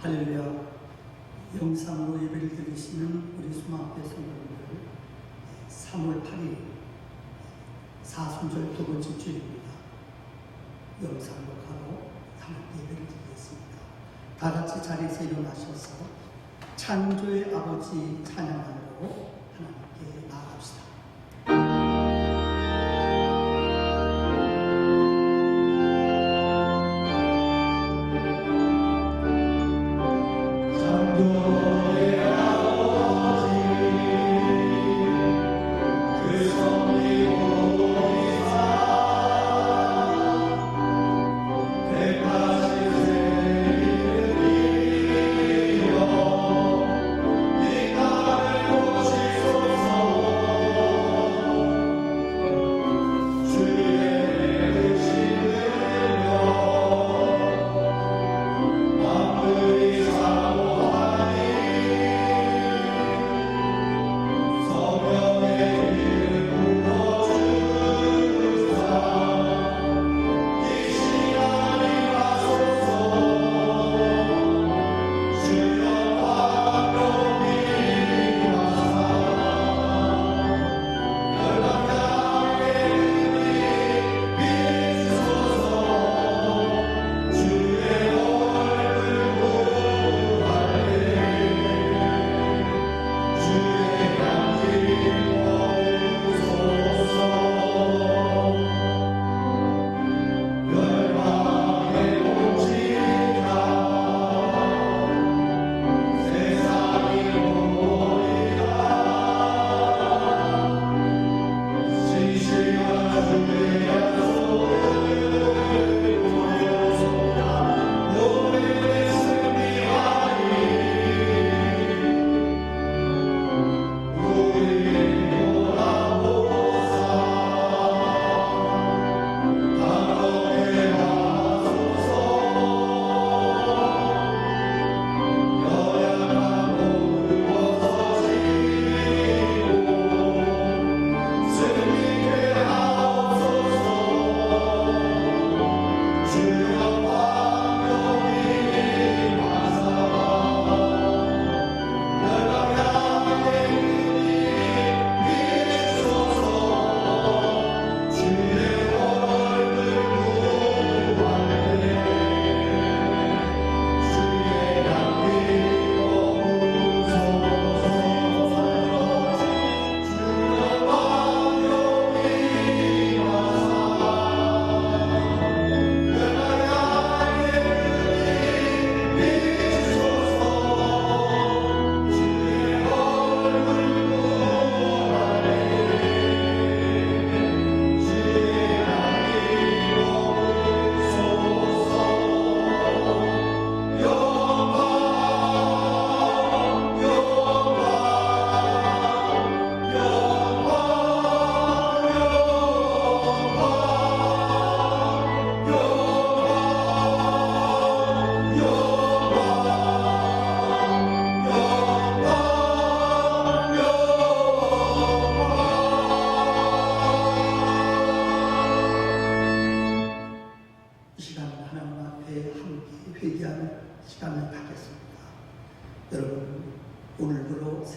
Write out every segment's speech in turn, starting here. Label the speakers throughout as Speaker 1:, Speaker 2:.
Speaker 1: 할렐루야. 영상으로 예배를 드리시는 우리 수마교회 성도님들, 3월 8일 사순절 두 번째 주일입니다. 영상으로 가로 하나님께 예배를 드리겠습니다. 다 같이 자리에서 일어나셔서 창조의 아버지 찬양하고 하나님께 나아갑시다.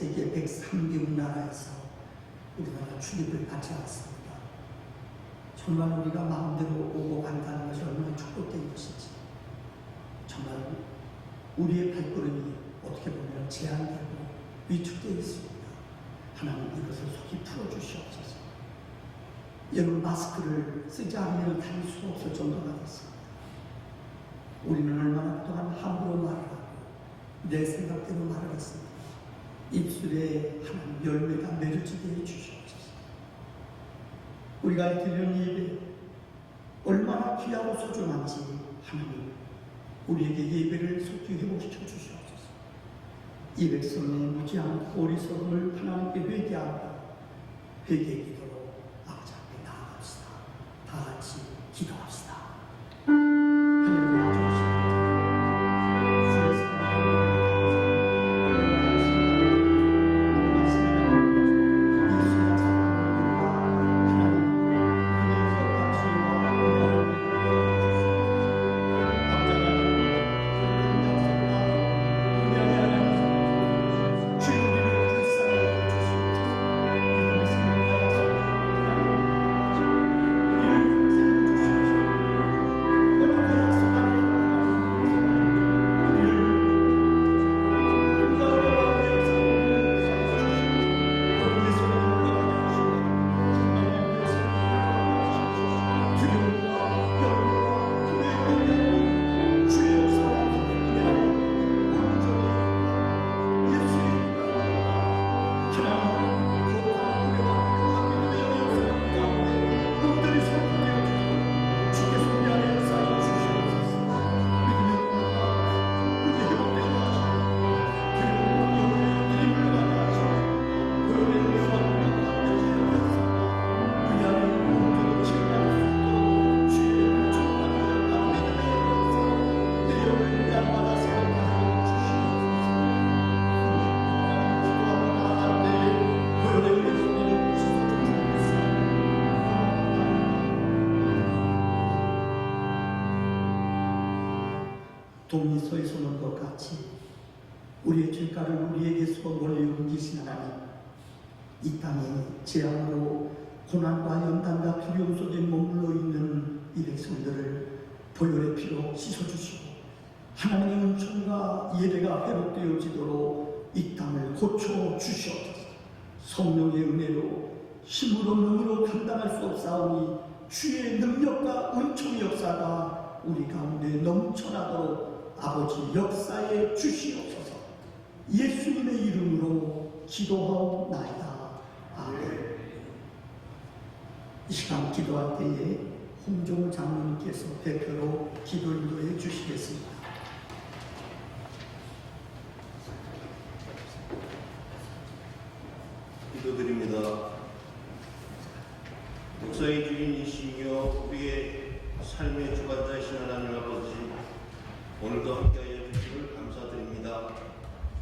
Speaker 1: 세계 103개국 나라에서 우리나라 출입을 같이 왔습니다. 정말 우리가 마음대로 오고 간다는 것이 얼마나 축복된 것인지, 정말 우리의 발걸음이 어떻게 보면 제한되고 위축되어 있습니다. 하나님 이것을 속히 풀어주시옵소서. 여러분, 마스크를 쓰지 않으면 다닐 수 없을 정도가 됐습니다. 우리는 얼마나 그동안 함부로 말을 하고 내 생각대로 말을 했습니다. 입술에 하나님 열매가 맺어지게 해주시옵소서. 우리가 드리는 예배 얼마나 귀하고 소중한지 하나님 우리에게 예배를 속히 회복시켜 주시옵소서. 이 백성의 무지한 어리석음을 하나님께 회개하고 회개의 기도로 아버지 앞에 나아갑시다. 다 같이 기도합시다. 동리서에 서는 것 같이 우리의 죄가를 우리에게서 멀리 옮기신 하나님, 이 땅에 재앙으로 고난과 연단과 두려움 속에 머물러 있는 이 백성들을 보혈의 피로 씻어주시고 하나님의 은총과 예배가 회복되어지도록 이 땅을 고쳐주시옵소서. 성령의 은혜로 힘으로 능으로 감당할 수 없사오니 주의 능력과 은총의 역사가 우리 가운데 넘쳐나도록 아버지 역사에 주시옵소서. 예수님의 이름으로 기도하옵나이다. 아멘. 이 시간 기도할 때에 홍종우 장로님께서 대표로 기도 인도해 주시겠습니다.
Speaker 2: 기도드립니다. 역사의 주인이시며 우리의 삶의 주관자이신 하나님 아버지, 오늘도 함께하여 주심을 감사드립니다.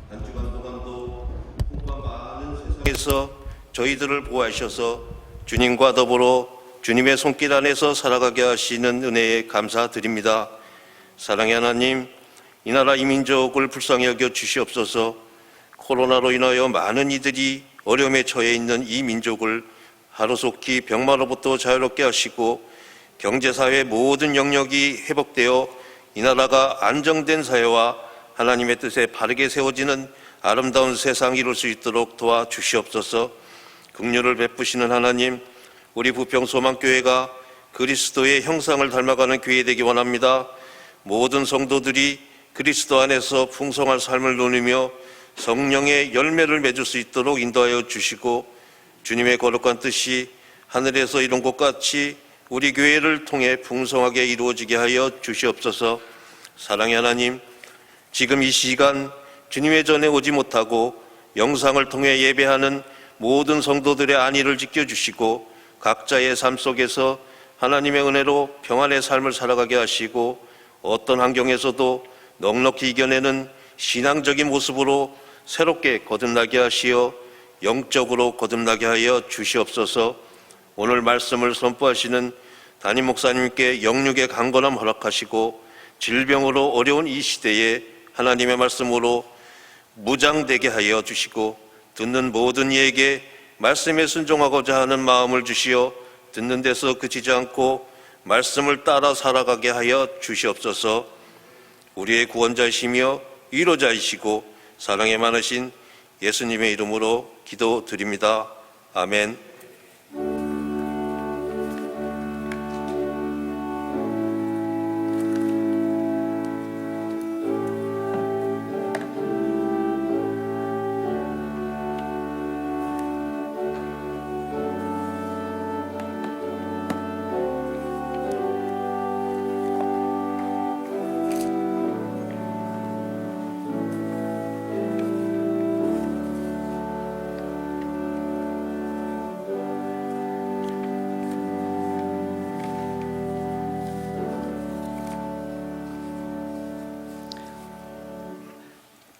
Speaker 2: 한 주간 동안도 풍부한 많은 세상에서 저희들을 보호하셔서 주님과 더불어 주님의 손길 안에서 살아가게 하시는 은혜에 감사드립니다. 사랑의 하나님, 이 나라 이 민족을 불쌍히 여겨 주시옵소서. 코로나로 인하여 많은 이들이 어려움에 처해 있는 이 민족을 하루속히 병마로부터 자유롭게 하시고 경제사회 모든 영역이 회복되어 이 나라가 안정된 사회와 하나님의 뜻에 바르게 세워지는 아름다운 세상 이룰 수 있도록 도와주시옵소서. 긍휼을 베푸시는 하나님, 우리 부평소망교회가 그리스도의 형상을 닮아가는 교회 되기 원합니다. 모든 성도들이 그리스도 안에서 풍성한 삶을 누리며 성령의 열매를 맺을 수 있도록 인도하여 주시고 주님의 거룩한 뜻이 하늘에서 이룬 것 같이 우리 교회를 통해 풍성하게 이루어지게 하여 주시옵소서. 사랑의 하나님, 지금 이 시간 주님의 전에 오지 못하고 영상을 통해 예배하는 모든 성도들의 안위를 지켜주시고 각자의 삶 속에서 하나님의 은혜로 평안의 삶을 살아가게 하시고 어떤 환경에서도 넉넉히 이겨내는 신앙적인 모습으로 새롭게 거듭나게 하시어 영적으로 거듭나게 하여 주시옵소서. 오늘 말씀을 선포하시는 담임 목사님께 영육의 강건함 허락하시고 질병으로 어려운 이 시대에 하나님의 말씀으로 무장되게 하여 주시고 듣는 모든 이에게 말씀에 순종하고자 하는 마음을 주시어 듣는 데서 그치지 않고 말씀을 따라 살아가게 하여 주시옵소서. 우리의 구원자이시며 위로자이시고 사랑에 많으신 예수님의 이름으로 기도드립니다. 아멘.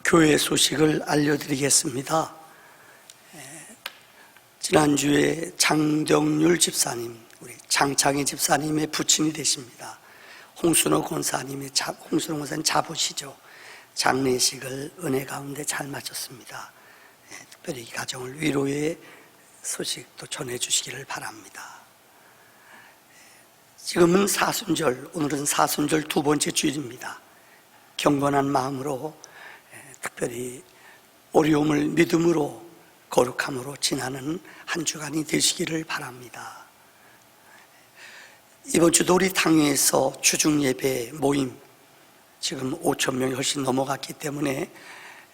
Speaker 1: 교회 소식을 알려드리겠습니다. 지난주에 장정률 집사님, 우리 장창희 집사님의 부친이 되십니다. 홍순호 권사님 자부시죠. 장례식을 은혜 가운데 잘 마쳤습니다. 특별히 이 가정을 위로의 소식도 전해주시기를 바랍니다. 지금은 사순절, 오늘은 사순절 두 번째 주일입니다. 경건한 마음으로 특별히 어려움을 믿음으로 거룩함으로 지나는 한 주간이 되시기를 바랍니다. 이번 주도 우리 당회에서 주중예배 모임 지금 5,000명이 훨씬 넘어갔기 때문에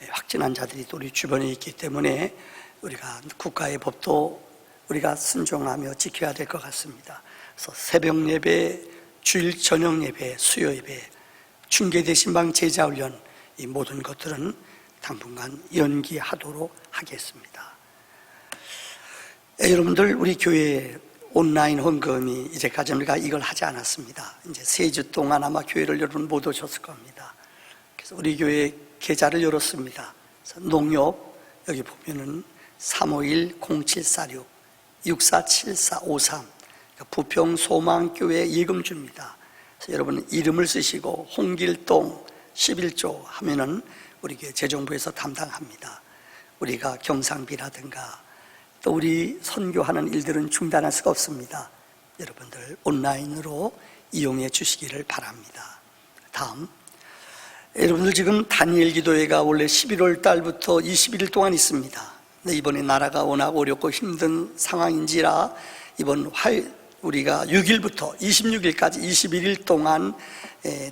Speaker 1: 확진한 자들이 또 우리 주변에 있기 때문에 우리가 국가의 법도 우리가 순종하며 지켜야 될 것 같습니다. 그래서 새벽 예배, 주일 저녁 예배, 수요 예배, 중계되신 방 제자훈련 이 모든 것들은 당분간 연기하도록 하겠습니다. 여러분들, 우리 교회 온라인 헌금이 이제까지 우리가 이걸 하지 않았습니다. 이제 3주 동안 아마 교회를 여러분 못 오셨을 겁니다. 그래서 우리 교회 계좌를 열었습니다. 그래서 농협 여기 보면은 351-0746 647453 부평 소망교회 예금주입니다. 그래서 여러분 이름을 쓰시고 홍길동 11조 하면은 우리 교회 재정부에서 담당합니다. 우리가 경상비라든가 또 우리 선교하는 일들은 중단할 수가 없습니다. 여러분들 온라인으로 이용해 주시기를 바랍니다. 다음, 여러분들 지금 다니엘 기도회가 원래 11월 달부터 21일 동안 있습니다. 근데 이번에 나라가 워낙 어렵고 힘든 상황인지라 이번 우리가 6일부터 26일까지 21일 동안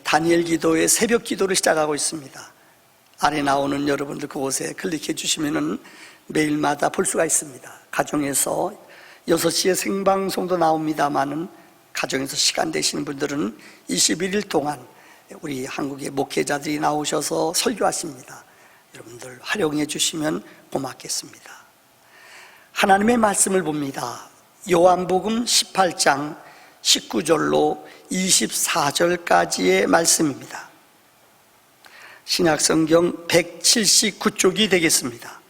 Speaker 1: 다니엘 기도회 새벽 기도를 시작하고 있습니다. 아래 나오는 여러분들 그곳에 클릭해 주시면은 매일마다 볼 수가 있습니다. 가정에서 6시에 생방송도 나옵니다만은 가정에서 시간 되시는 분들은 21일 동안 우리 한국의 목회자들이 나오셔서 설교하십니다. 여러분들 활용해 주시면 고맙겠습니다. 하나님의 말씀을 봅니다. 요한복음 18장 19절로 24절까지의 말씀입니다. 신약성경 179쪽이 되겠습니다.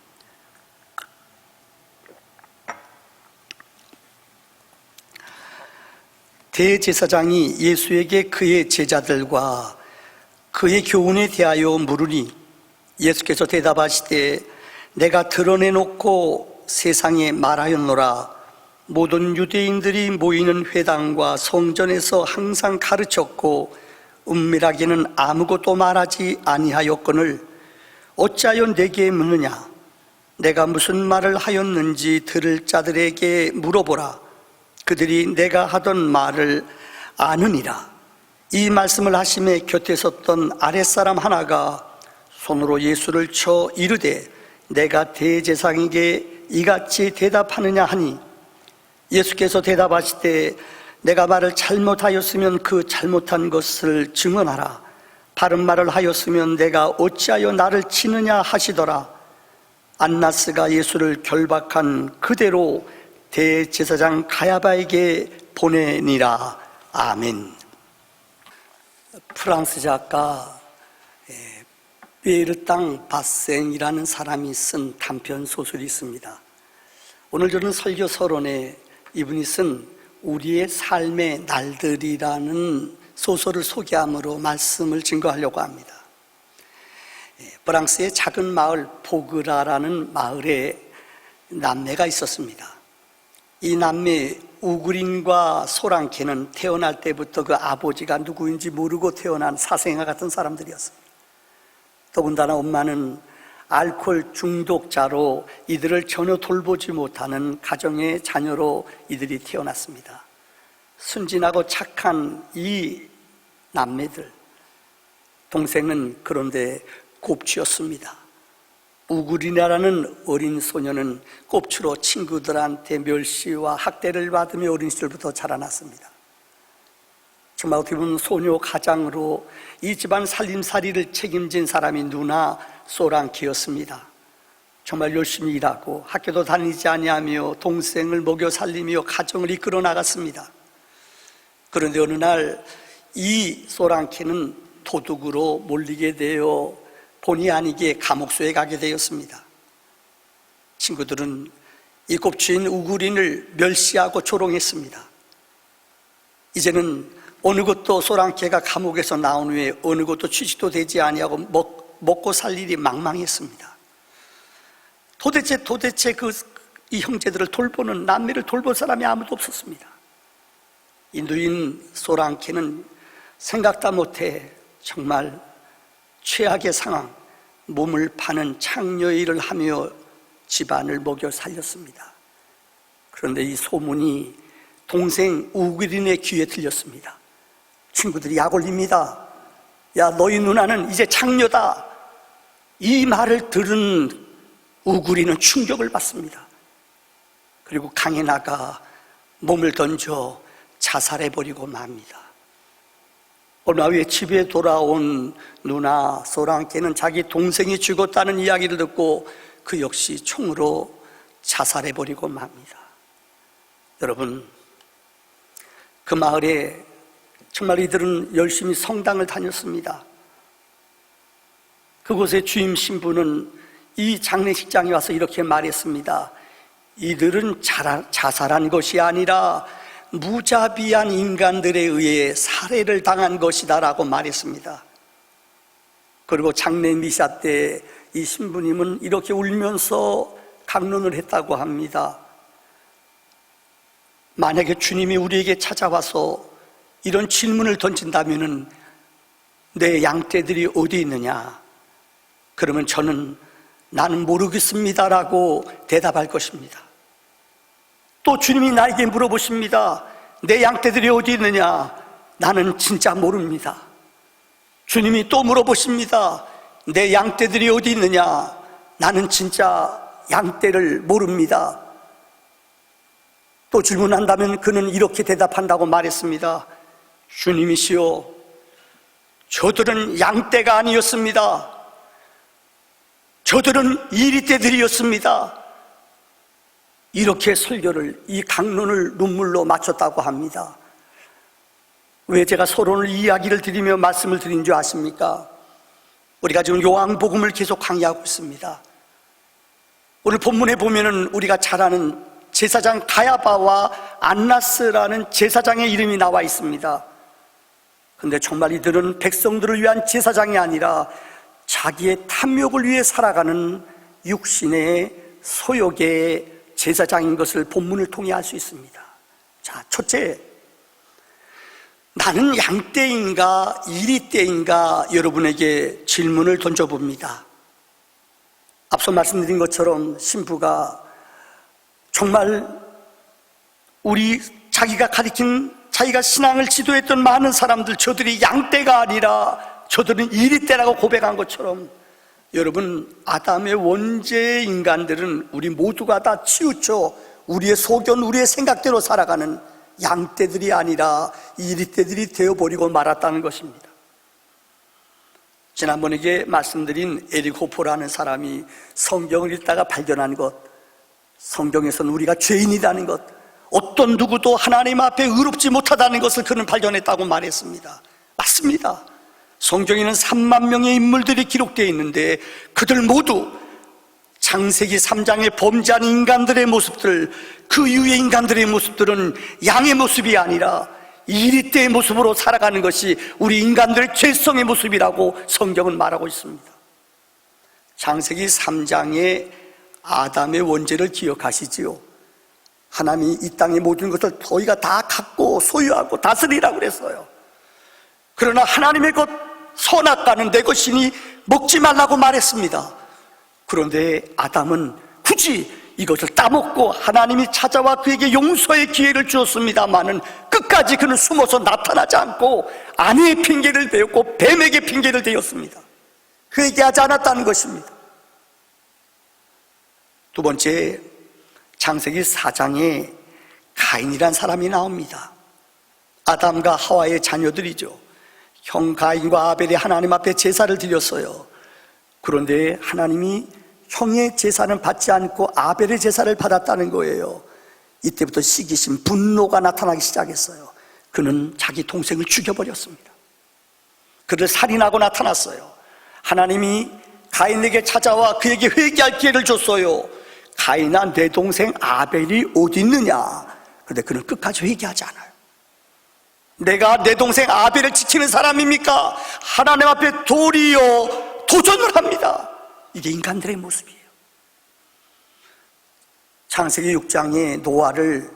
Speaker 1: 대제사장이 예수에게 그의 제자들과 그의 교훈에 대하여 물으니 예수께서 대답하시되 내가 드러내놓고 세상에 말하였노라. 모든 유대인들이 모이는 회당과 성전에서 항상 가르쳤고 은밀하게는 아무것도 말하지 아니하였거늘 어찌하여 내게 묻느냐. 내가 무슨 말을 하였는지 들을 자들에게 물어보라. 그들이 내가 하던 말을 아느니라. 이 말씀을 하심에 곁에 섰던 아랫사람 하나가 손으로 예수를 쳐 이르되 내가 대제사장에게 이같이 대답하느냐 하니 예수께서 대답하시되 내가 말을 잘못하였으면 그 잘못한 것을 증언하라. 바른 말을 하였으면 내가 어찌하여 나를 치느냐 하시더라. 안나스가 예수를 결박한 그대로 대제사장 가야바에게 보내니라. 아멘. 프랑스 작가 베르땅 바생이라는 사람이 쓴 단편 소설이 있습니다. 오늘 저는 설교 서론에 이분이 쓴 우리의 삶의 날들이라는 소설을 소개함으로 말씀을 증거하려고 합니다. 프랑스의 작은 마을 보그라라는 마을에 남매가 있었습니다. 이 남매 우그린과 소랑케는 태어날 때부터 그 아버지가 누구인지 모르고 태어난 사생아 같은 사람들이었습니다. 더군다나 엄마는 알코올 중독자로 이들을 전혀 돌보지 못하는 가정의 자녀로 이들이 태어났습니다. 순진하고 착한 이 남매들, 동생은 그런데 곱추였습니다. 우구리나라는 어린 소녀는 꼽추로 친구들한테 멸시와 학대를 받으며 어린 시절부터 자라났습니다. 정말 어떻게 보면 소녀 가장으로 이 집안 살림살이를 책임진 사람이 누나 소랑키였습니다. 정말 열심히 일하고 학교도 다니지 아니하며 동생을 먹여 살리며 가정을 이끌어 나갔습니다. 그런데 어느 날 이 소랑키는 도둑으로 몰리게 되어 본의 아니게 감옥소에 가게 되었습니다. 친구들은 이 곱추인 우구린을 멸시하고 조롱했습니다. 이제는 어느 것도 소랑케가 감옥에서 나온 후에 어느 것도 취직도 되지 아니하고 먹고 살 일이 망망했습니다. 도대체 이 형제들을 돌보는, 남매를 돌볼 사람이 아무도 없었습니다. 이 누인 소랑케는 생각다 못해 정말 최악의 상황, 몸을 파는 창녀 일을 하며 집안을 먹여 살렸습니다. 그런데 이 소문이 동생 우그린의 귀에 들렸습니다. 친구들이 약 올립니다. 야, 너희 누나는 이제 창녀다. 이 말을 들은 우그린은 충격을 받습니다. 그리고 강에 나가 몸을 던져 자살해버리고 맙니다. 얼마 후에 집에 돌아온 누나 소랑케는 자기 동생이 죽었다는 이야기를 듣고 그 역시 총으로 자살해버리고 맙니다. 여러분, 그 마을에 정말 이들은 열심히 성당을 다녔습니다.
Speaker 3: 그곳에 주임 신부는 이 장례식장에 와서 이렇게 말했습니다. 이들은 자살한 것이 아니라 무자비한 인간들에 의해 살해를 당한 것이다 라고 말했습니다. 그리고 장례 미사 때 이 신부님은 이렇게 울면서 강론을 했다고 합니다. 만약에 주님이 우리에게 찾아와서 이런 질문을 던진다면 내 양떼들이 어디 있느냐? 그러면 저는 나는 모르겠습니다라고 대답할 것입니다. 또 주님이 나에게 물어보십니다. 내 양떼들이 어디 있느냐? 나는 진짜 모릅니다. 주님이 또 물어보십니다. 내 양떼들이 어디 있느냐? 나는 진짜 양떼를 모릅니다. 또 질문한다면 그는 이렇게 대답한다고 말했습니다. 주님이시여, 저들은 양떼가 아니었습니다. 저들은 이리떼들이었습니다. 이렇게 설교를, 이 강론을 눈물로 마쳤다고 합니다. 왜 제가 서론을 이야기를 드리며 말씀을 드린 줄 아십니까? 우리가 지금 요한복음을 계속 강의하고 있습니다. 오늘 본문에 보면은 우리가 잘 아는 제사장 가야바와 안나스라는 제사장의 이름이 나와 있습니다. 그런데 정말 이들은 백성들을 위한 제사장이 아니라 자기의 탐욕을 위해 살아가는 육신의 소욕의 제사장인 것을 본문을 통해 알 수 있습니다. 자, 첫째, 나는 양떼인가 이리떼인가 여러분에게 질문을 던져봅니다. 앞서 말씀드린 것처럼 신부가 정말 자기가 가리킨, 자기가 신앙을 지도했던 많은 사람들, 저들이 양떼가 아니라 저들은 이리떼라고 고백한 것처럼, 여러분, 아담의 원죄 인간들은 우리 모두가 다 치우쳐 우리의 소견, 우리의 생각대로 살아가는 양떼들이 아니라 이리떼들이 되어버리고 말았다는 것입니다. 지난번에 말씀드린 에릭 호퍼라는 사람이 성경을 읽다가 발견한 것, 성경에서는 우리가 죄인이라는 것, 어떤 누구도 하나님 앞에 의롭지 못하다는 것을 그는 발견했다고 말했습니다. 맞습니다. 성경에는 3만 명의 인물들이 기록되어 있는데 그들 모두 창세기 3장의 범죄한 인간들의 모습들, 그 이후의 인간들의 모습들은 양의 모습이 아니라 이리떼의 모습으로 살아가는 것이 우리 인간들의 죄성의 모습이라고 성경은 말하고 있습니다. 창세기 3장의 아담의 원죄를 기억하시지요? 하나님이 이 땅의 모든 것을 너희가 다 갖고 소유하고 다스리라고 그랬어요. 그러나 하나님의 것 선악과는 내 것이니 먹지 말라고 말했습니다. 그런데 아담은 굳이 이것을 따먹고 하나님이 찾아와 그에게 용서의 기회를 주었습니다마는 끝까지 그는 숨어서 나타나지 않고 아내의 핑계를 대었고 뱀에게 핑계를 대었습니다. 그에게 하지 않았다는 것입니다. 두 번째, 창세기 4장에 가인이란 사람이 나옵니다. 아담과 하와의 자녀들이죠. 형 가인과 아벨이 하나님 앞에 제사를 드렸어요. 그런데 하나님이 형의 제사는 받지 않고 아벨의 제사를 받았다는 거예요. 이때부터 시기심, 분노가 나타나기 시작했어요. 그는 자기 동생을 죽여버렸습니다. 그를 살인하고 나타났어요. 하나님이 가인에게 찾아와 그에게 회개할 기회를 줬어요. 가인아, 내 동생 아벨이 어디 있느냐? 그런데 그는 끝까지 회개하지 않아요. 내가 내 동생 아벨을 지키는 사람입니까? 하나님 앞에 도리어 도전을 합니다. 이게 인간들의 모습이에요. 창세기 6장에 노아를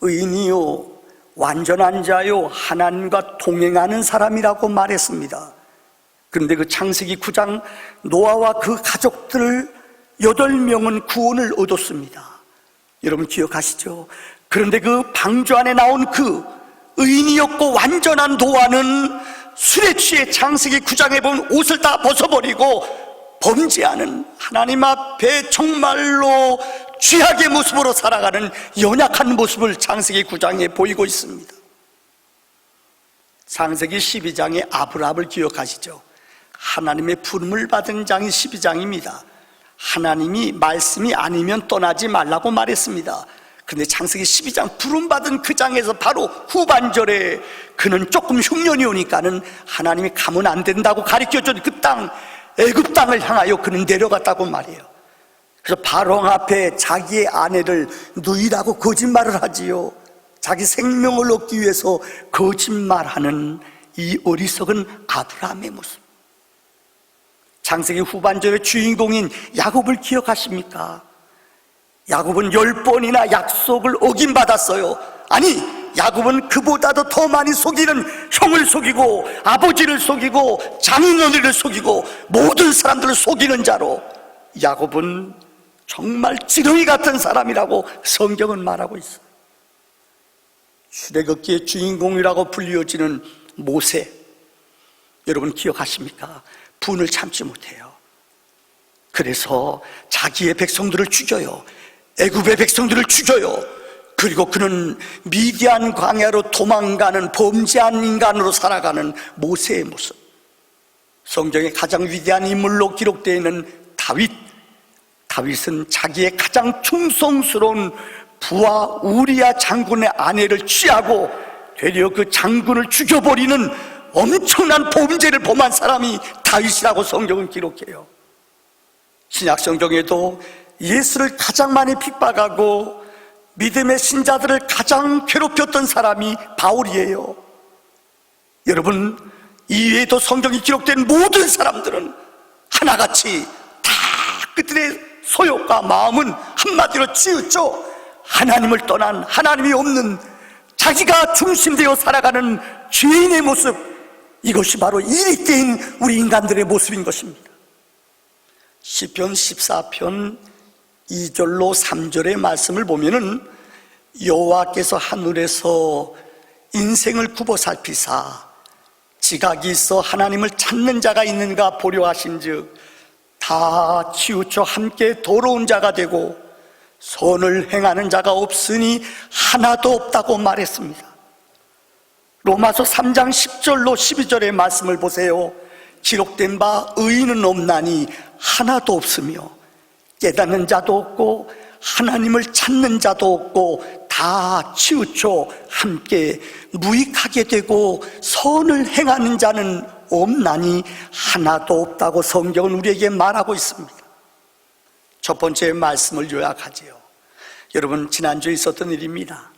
Speaker 3: 의인이요 완전한 자요 하나님과 동행하는 사람이라고 말했습니다. 그런데 그 창세기 9장 노아와 그 가족들 8명은 구원을 얻었습니다. 여러분 기억하시죠? 그런데 그 방주 안에 나온 그 의인이었고 완전한 노아는 술에 취해 창세기 9장에 보면 옷을 다 벗어버리고 범죄하는, 하나님 앞에 정말로 죄악의 모습으로 살아가는 연약한 모습을 창세기 9장에 보이고 있습니다. 창세기 12장의 아브라함을 기억하시죠? 하나님의 부름을 받은 장이 12장입니다. 하나님이 말씀이 아니면 떠나지 말라고 말했습니다. 그런데 창세기 12장 부름받은 그 장에서 바로 후반절에 그는 조금 흉년이 오니까는 하나님이 가면 안 된다고 가르쳐준 그 땅 애굽 땅을 향하여 그는 내려갔다고 말해요. 그래서 바로 앞에 자기의 아내를 누이라고 거짓말을 하지요. 자기 생명을 얻기 위해서 거짓말하는 이 어리석은 아브라함의 모습. 창세기 후반절의 주인공인 야곱을 기억하십니까? 야곱은 10번이나 약속을 어긴받았어요. 아니, 야곱은 그보다도 더 많이 속이는 형을 속이고 아버지를 속이고 장인어른을 속이고 모든 사람들을 속이는 자로, 야곱은 정말 지렁이 같은 사람이라고 성경은 말하고 있어요. 출애굽기의 주인공이라고 불리워지는 모세, 여러분 기억하십니까? 분을 참지 못해요. 그래서 자기의 백성들을 죽여요. 애굽의 백성들을 죽여요. 그리고 그는 미디안 광야로 도망가는 범죄한 인간으로 살아가는 모세의 모습. 성경의 가장 위대한 인물로 기록되어 있는 다윗은 자기의 가장 충성스러운 부하 우리야 장군의 아내를 취하고 되려 그 장군을 죽여버리는 엄청난 범죄를 범한 사람이 다윗이라고 성경은 기록해요. 신약 성경에도 예수를 가장 많이 핍박하고 믿음의 신자들을 가장 괴롭혔던 사람이 바울이에요. 여러분, 이외에도 성경이 기록된 모든 사람들은 하나같이 다 그들의 소욕과 마음은 한마디로 치우쳐 하나님을 떠난, 하나님이 없는 자기가 중심되어 살아가는 죄인의 모습, 이것이 바로 이리때인 우리 인간들의 모습인 것입니다. 시편 14편 2절로 3절의 말씀을 보면은 여호와께서 하늘에서 인생을 굽어 살피사 지각이 있어 하나님을 찾는 자가 있는가 보려 하신즉 다 치우쳐 함께 더러운 자가 되고 선을 행하는 자가 없으니 하나도 없다고 말했습니다. 로마서 3장 10절로 12절의 말씀을 보세요. 기록된 바 의인은 없나니 하나도 없으며 깨닫는 자도 없고 하나님을 찾는 자도 없고 다 치우쳐 함께 무익하게 되고 선을 행하는 자는 없나니 하나도 없다고 성경은 우리에게 말하고 있습니다. 첫 번째 말씀을 요약하지요. 여러분, 지난주에 있었던 일입니다.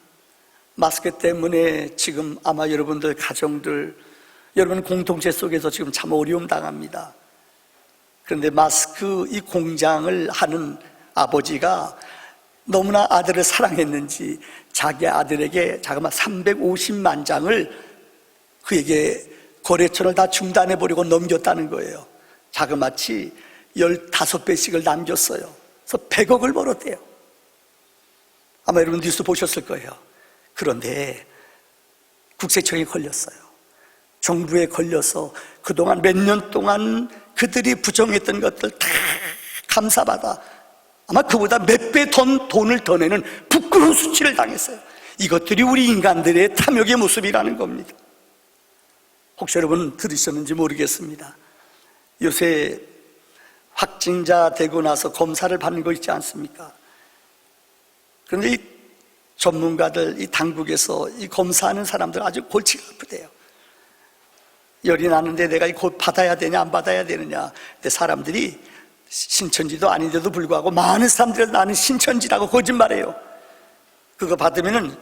Speaker 3: 마스크 때문에 지금 아마 여러분들 가정들, 여러분 공동체 속에서 지금 참 어려움 당합니다. 그런데 마스크 이 공장을 하는 아버지가 너무나 아들을 사랑했는지 자기 아들에게 자그마치 350만 장을 그에게 거래처를 다 중단해버리고 넘겼다는 거예요. 자그마치 15배씩을 남겼어요. 그래서 100억을 벌었대요. 아마 여러분 뉴스 보셨을 거예요. 그런데 국세청에 걸렸어요. 정부에 걸려서 그동안 몇 년 동안 그들이 부정했던 것들 다 감사받아 아마 그보다 몇 배 돈을 더 내는 부끄러운 수치를 당했어요. 이것들이 우리 인간들의 탐욕의 모습이라는 겁니다. 혹시 여러분 들으셨는지 모르겠습니다. 요새 확진자 되고 나서 검사를 받는 거 있지 않습니까? 그런데 이 전문가들, 이 당국에서 이 검사하는 사람들 아주 골치가 아프대요. 열이 나는데 내가 이거 받아야 되냐 안 받아야 되느냐. 근데 사람들이 신천지도 아닌데도 불구하고 많은 사람들이 나는 신천지라고 거짓말해요. 그거 받으면은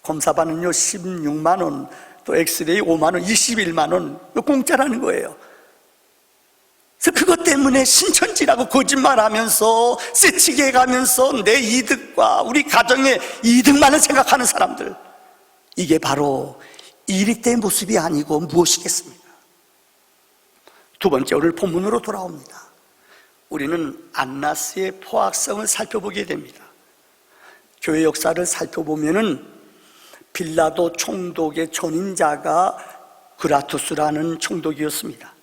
Speaker 3: 검사 받는요 16만 원, 또 엑스레이 5만 원, 21만 원 공짜라는 거예요. 그래서 그것 때문에 신천지라고 거짓말하면서 새치기 해가면서 내 이득과 우리 가정의 이득만을 생각하는 사람들, 이게 바로 이리때의 모습이 아니고 무엇이겠습니까? 두 번째, 오늘 본문으로 돌아옵니다. 우리는 안나스의 포악성을 살펴보게 됩니다. 교회 역사를 살펴보면은 빌라도 총독의 전임자가 그라투스라는 총독이었습니다.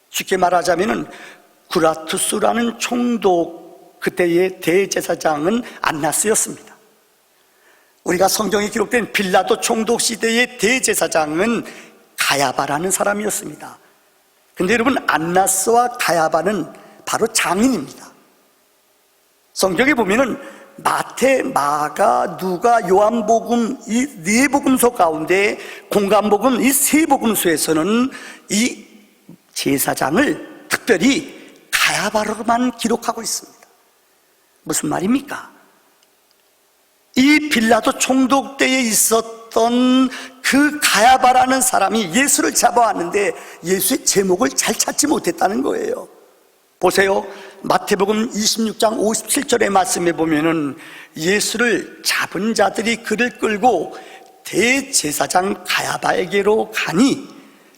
Speaker 3: 쉽게 말하자면은 그라투스라는 총독 그때의 대제사장은 안나스였습니다. 우리가 성경에 기록된 빌라도 총독 시대의 대제사장은 가야바라는 사람이었습니다. 근데 여러분, 안나스와 가야바는 바로 장인입니다. 성경에 보면은 마태, 마가, 누가, 요한복음 이 네 복음서 가운데 공관복음 이 세 복음서에서는 이 제사장을 특별히 가야바로만 기록하고 있습니다. 무슨 말입니까? 이 빌라도 총독 때에 있었던 그 가야바라는 사람이 예수를 잡아왔는데 예수의 제목을 잘 찾지 못했다는 거예요. 보세요. 마태복음 26장 57절의 말씀에 보면은 예수를 잡은 자들이 그를 끌고 대제사장 가야바에게로 가니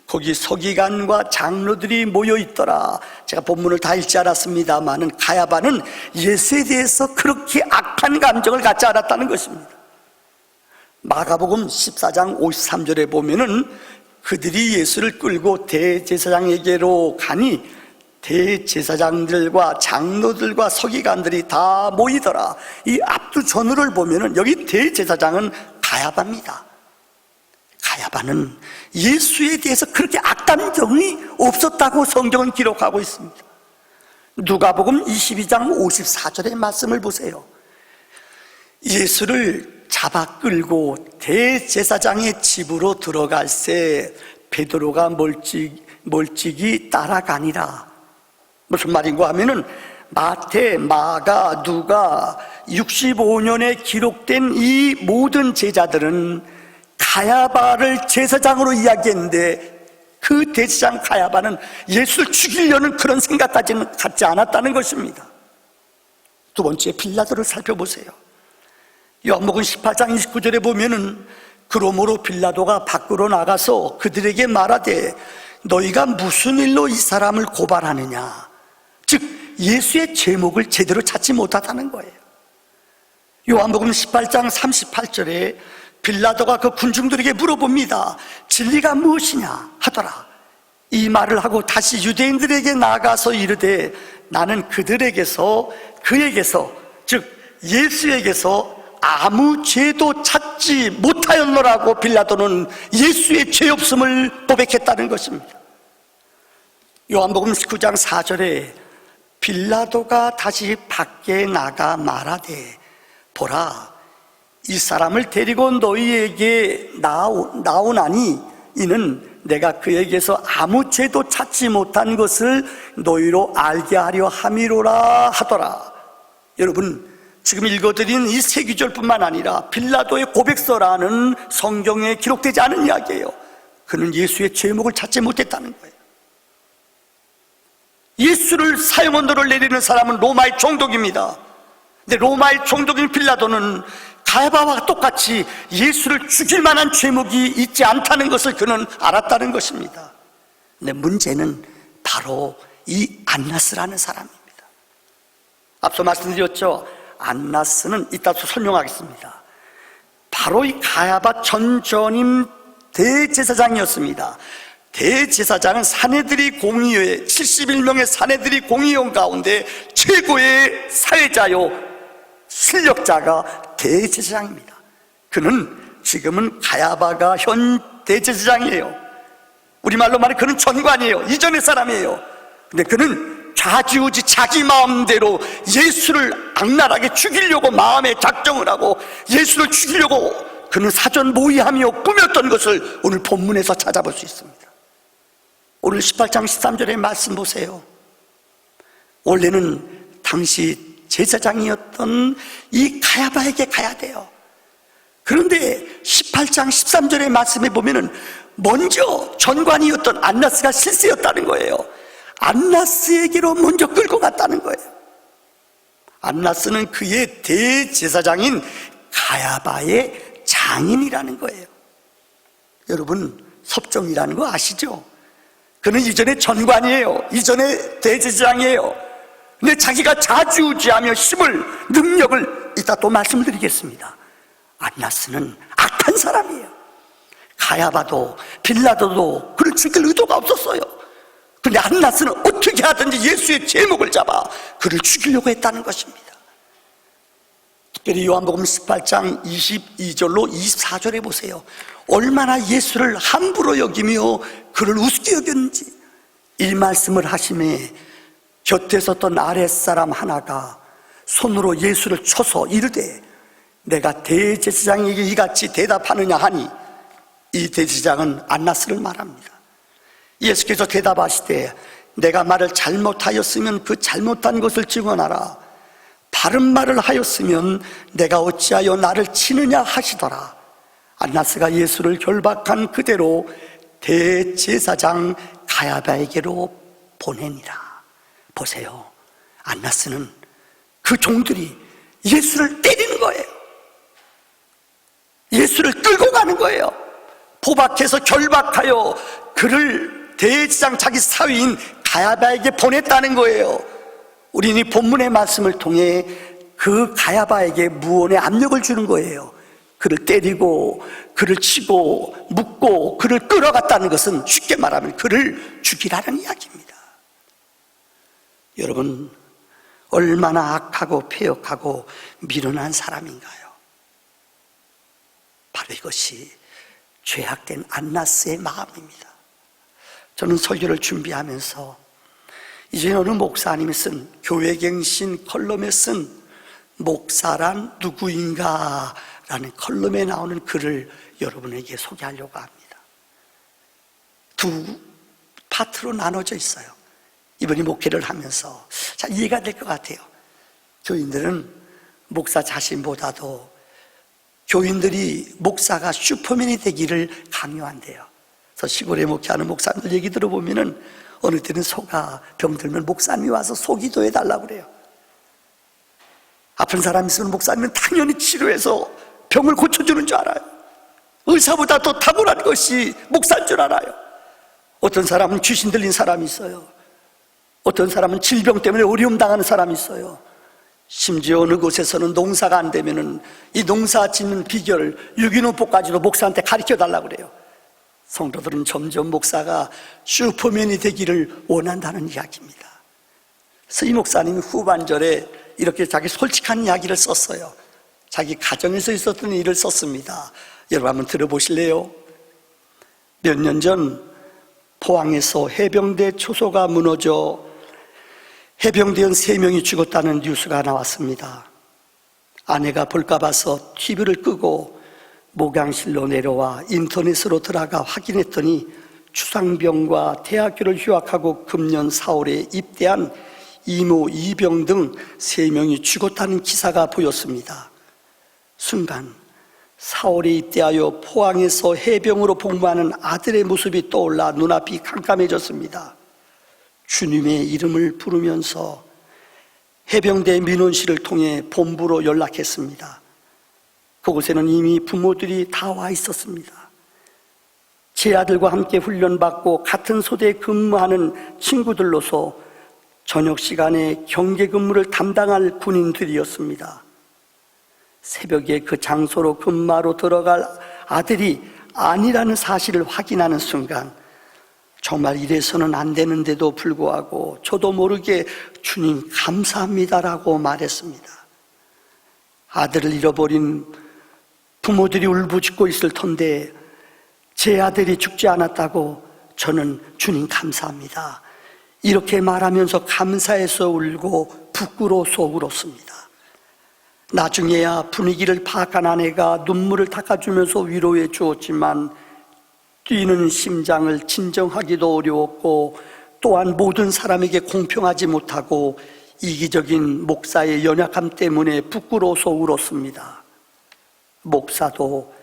Speaker 3: 거기 서기관과 장로들이 모여 있더라. 제가 본문을 다 읽지 않았습니다마는 가야바는 예수에 대해서 그렇게 악한 감정을 갖지 않았다는 것입니다. 마가복음 14장 53절에 보면은 그들이 예수를 끌고 대제사장에게로 가니 대제사장들과 장로들과 서기관들이 다 모이더라. 이 압두전후를 보면은 여기 대제사장은 가야바입니다. 가야바는 예수에 대해서 그렇게 악감정이 없었다고 성경은 기록하고 있습니다. 누가복음 22장 54절의 말씀을 보세요. 예수를 잡아 끌고 대제사장의 집으로 들어갈새 베드로가 멀찍이 따라가니라. 무슨 말인고 하면은 마태, 마가, 누가 65년에 기록된 이 모든 제자들은 가야바를 제사장으로 이야기했는데 그 대제사장 가야바는 예수를 죽이려는 그런 생각까지는 갖지 않았다는 것입니다. 두 번째, 빌라도를 살펴보세요. 요한복음 18장 29절에 보면은 그러므로 빌라도가 밖으로 나가서 그들에게 말하되 너희가 무슨 일로 이 사람을 고발하느냐. 즉 예수의 제목을 제대로 찾지 못하다는 거예요. 요한복음 18장 38절에 빌라도가 그 군중들에게 물어봅니다. 진리가 무엇이냐 하더라. 이 말을 하고 다시 유대인들에게 나가서 이르되 나는 그에게서 즉 예수에게서 아무 죄도 찾지 못하였노라고 빌라도는 예수의 죄 없음을 고백했다는 것입니다. 요한복음 19장 4절에 빌라도가 다시 밖에 나가 말하되 보라 이 사람을 데리고 너희에게 나오나니 이는 내가 그에게서 아무 죄도 찾지 못한 것을 너희로 알게 하려 함이로라 하더라. 여러분 지금 읽어드린 이 세 구절뿐만 아니라 빌라도의 고백서라는 성경에 기록되지 않은 이야기예요. 그는 예수의 제목을 찾지 못했다는 거예요. 예수를 사형언도를 내리는 사람은 로마의 총독입니다. 근데 로마의 총독인 빌라도는 가야바와 똑같이 예수를 죽일 만한 죄목이 있지 않다는 것을 그는 알았다는 것입니다. 근데 문제는 바로 이 안나스라는 사람입니다. 앞서 말씀드렸죠. 안나스는 이따서 설명하겠습니다. 바로 이 가야바 전 전임 대제사장이었습니다. 대제사장은 사내들이 공의회 71명의 사내들이 공의원 가운데 최고의 사회자요 실력자가 대제사장입니다. 그는 지금은 가야바가 현 대제사장이에요. 우리말로 말해 그는 전관이에요. 이전의 사람이에요. 근데 그는 좌지우지 자기 마음대로 예수를 악랄하게 죽이려고 마음에 작정을 하고 예수를 죽이려고 그는 사전 모의하며 꾸몄던 것을 오늘 본문에서 찾아볼 수 있습니다. 오늘 18장 13절의 말씀 보세요. 원래는 당시 제사장이었던 이 가야바에게 가야 돼요. 그런데 18장 13절의 말씀에 보면은 먼저 전관이었던 안나스가 실세였다는 거예요. 안나스에게로 먼저 끌고 갔다는 거예요. 안나스는 그의 대제사장인 가야바의 장인이라는 거예요. 여러분 섭정이라는 거 아시죠? 그는 이전에 전관이에요. 이전에 대제사장이에요. 근데 자기가 좌지우지하며 힘을 능력을 이따 또 말씀드리겠습니다. 안나스는 악한 사람이에요. 가야바도 빌라도도 그를 죽일 의도가 없었어요. 그런데 안나스는 어떻게 하든지 예수의 제목을 잡아 그를 죽이려고 했다는 것입니다. 특별히 요한복음 18장 22절로 24절에 보세요. 얼마나 예수를 함부로 여기며 그를 우습게 여겼는지. 이 말씀을 하심에 곁에 섰던 아랫사람 하나가 손으로 예수를 쳐서 이르되 내가 대제사장에게 이같이 대답하느냐 하니 이 대제사장은 안나스를 말합니다. 예수께서 대답하시되 내가 말을 잘못하였으면 그 잘못한 것을 증언하라. 바른 말을 하였으면 내가 어찌하여 나를 치느냐 하시더라. 안나스가 예수를 결박한 그대로 대제사장 가야바에게로 보내니라. 보세요, 안나스는 그 종들이 예수를 때리는 거예요. 예수를 끌고 가는 거예요. 포박해서 결박하여 그를 대제사장 자기 사위인 가야바에게 보냈다는 거예요. 우리는 이 본문의 말씀을 통해 그 가야바에게 무언의 압력을 주는 거예요. 그를 때리고 그를 치고 묻고 그를 끌어갔다는 것은 쉽게 말하면 그를 죽이라는 이야기입니다. 여러분, 얼마나 악하고 폐역하고 미련한 사람인가요? 바로 이것이 죄악된 안나스의 마음입니다. 저는 설교를 준비하면서 이전에 어느 목사님이 쓴 교회갱신 컬럼에 쓴 목사란 누구인가 라는 컬럼에 나오는 글을 여러분에게 소개하려고 합니다. 두 파트로 나눠져 있어요. 이번에 목회를 하면서 이해가 될 것 같아요. 교인들은 목사 자신보다도 교인들이 목사가 슈퍼맨이 되기를 강요한대요. 그래서 시골에 목회하는 목사님들 얘기 들어보면은 어느 때는 소가 병들면 목사님이 와서 소기도 해달라고 그래요. 아픈 사람 있으면 목사님은 당연히 치료해서 병을 고쳐주는 줄 알아요. 의사보다 더 탁월한 것이 목사인 줄 알아요. 어떤 사람은 귀신 들린 사람이 있어요. 어떤 사람은 질병 때문에 어려움 당하는 사람이 있어요. 심지어 어느 곳에서는 농사가 안 되면은 이 농사 짓는 비결을 유기농법까지도 목사한테 가르쳐 달라고 그래요. 성도들은 점점 목사가 슈퍼맨이 되기를 원한다는 이야기입니다. 그래서 이 목사님이 후반절에 이렇게 자기 솔직한 이야기를 썼어요. 자기 가정에서 있었던 일을 썼습니다. 여러분 한번 들어보실래요? 몇 년 전 포항에서 해병대 초소가 무너져 해병대원 3명이 죽었다는 뉴스가 나왔습니다. 아내가 볼까 봐서 TV를 끄고 목양실로 내려와 인터넷으로 들어가 확인했더니 추상병과 대학교를 휴학하고 금년 4월에 입대한 이모, 이병 등 3명이 죽었다는 기사가 보였습니다. 순간 4월에 입대하여 포항에서 해병으로 복무하는 아들의 모습이 떠올라 눈앞이 깜깜해졌습니다. 주님의 이름을 부르면서 해병대 민원실을 통해 본부로 연락했습니다. 그곳에는 이미 부모들이 다 와 있었습니다. 제 아들과 함께 훈련받고 같은 소대에 근무하는 친구들로서 저녁 시간에 경계 근무를 담당할 군인들이었습니다. 새벽에 그 장소로 근무하러 들어갈 아들이 아니라는 사실을 확인하는 순간 정말 이래서는 안 되는데도 불구하고 저도 모르게 주님 감사합니다라고 말했습니다. 아들을 잃어버린 부모들이 울부짖고 있을 텐데 제 아들이 죽지 않았다고 저는 주님 감사합니다 이렇게 말하면서 감사해서 울고 부끄러워서 울었습니다. 나중에야 분위기를 파악한 아내가 눈물을 닦아주면서 위로해 주었지만 뛰는 심장을 진정하기도 어려웠고 또한 모든 사람에게 공평하지 못하고 이기적인 목사의 연약함 때문에 부끄러워서 울었습니다. 목사도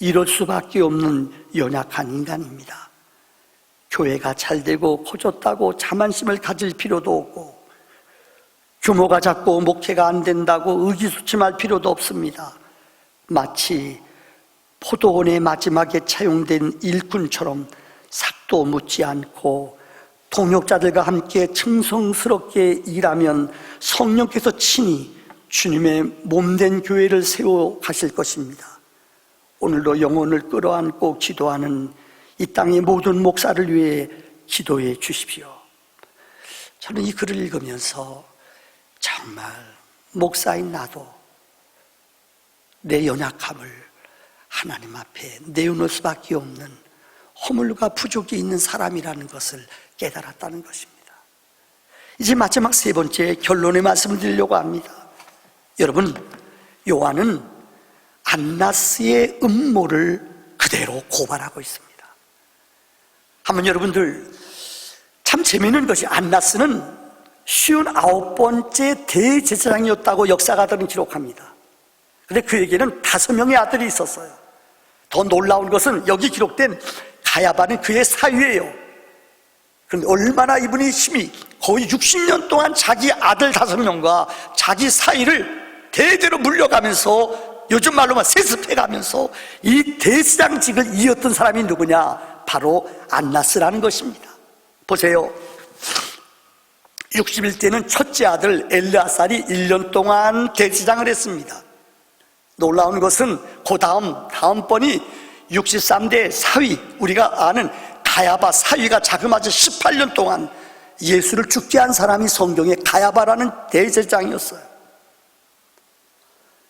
Speaker 3: 이럴 수밖에 없는 연약한 인간입니다. 교회가 잘되고 커졌다고 자만심을 가질 필요도 없고 규모가 작고 목회가 안 된다고 의기소침할 필요도 없습니다. 마치 포도원의 마지막에 차용된 일꾼처럼 삭도 묻지 않고 동역자들과 함께 충성스럽게 일하면 성령께서 친히 주님의 몸된 교회를 세워 가실 것입니다. 오늘도 영혼을 끌어안고 기도하는 이 땅의 모든 목사를 위해 기도해 주십시오. 저는 이 글을 읽으면서 정말 목사인 나도 내 연약함을 하나님 앞에 내어놓을 수밖에 없는 허물과 부족이 있는 사람이라는 것을 깨달았다는 것입니다. 이제 마지막 3번째 결론의 말씀을 드리려고 합니다. 여러분, 요한은 안나스의 음모를 그대로 고발하고 있습니다. 한번 여러분들 참 재미있는 것이 안나스는 59번째 대제사장이었다고 역사가들은 기록합니다. 그런데 그에게는 5명의 아들이 있었어요. 더 놀라운 것은 여기 기록된 가야바는 그의 사위예요. 그런데 얼마나 이분이 힘이, 거의 60년 동안 자기 아들 5명과 자기 사위를 대대로 물려가면서, 요즘 말로만 세습해가면서 이 대제사장직을 이었던 사람이 누구냐? 바로 안나스라는 것입니다. 보세요. 61대는 첫째 아들 엘르아살이 1년 동안 대제사장을 했습니다. 놀라운 것은 그 다음번이 63대 사위, 우리가 아는 가야바 사위가 자그마치 18년 동안 예수를 죽게 한 사람이 성경에 가야바라는 대제사장이었어요.